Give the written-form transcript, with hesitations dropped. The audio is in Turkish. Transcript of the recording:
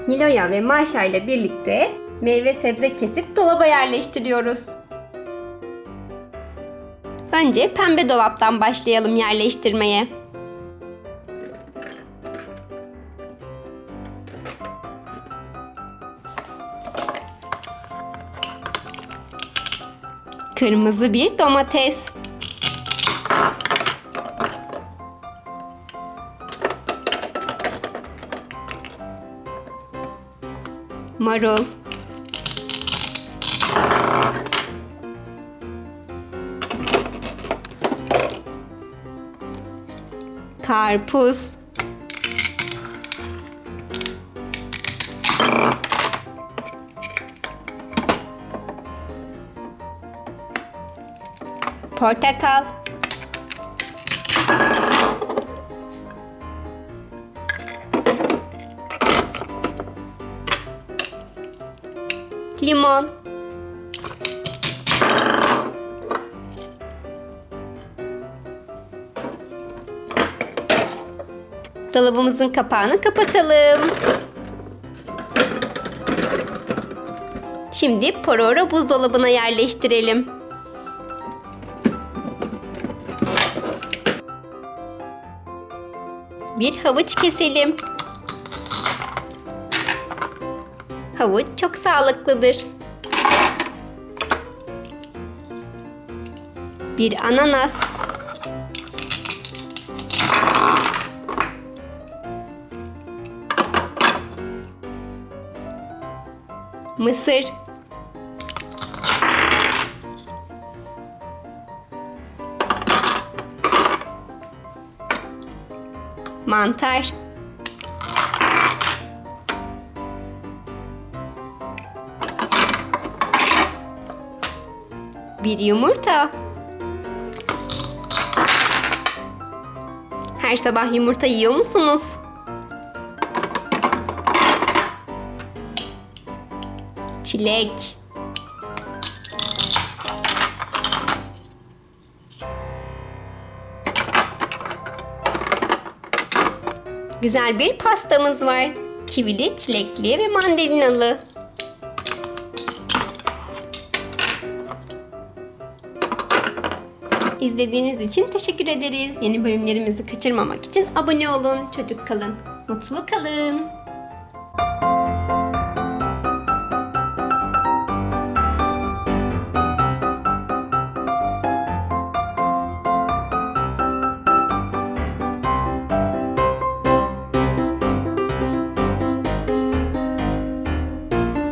Nilo'ya ve Maşa ile birlikte meyve sebze kesip dolaba yerleştiriyoruz. Önce pembe dolaptan başlayalım yerleştirmeye. Kırmızı bir domates. Marul. Karpuz. Portakal. Limon. Dolabımızın kapağını kapatalım. Şimdi Pororo buzdolabına yerleştirelim. Bir havuç keselim. Havuç çok sağlıklıdır. Bir ananas. Mısır. Mantar. Bir yumurta. Her sabah yumurta yiyor musunuz? Çilek. Güzel bir pastamız var. Kivili, çilekli ve mandalinalı. İzlediğiniz için teşekkür ederiz. Yeni bölümlerimizi kaçırmamak için abone olun. Çocuk kalın, mutlu kalın.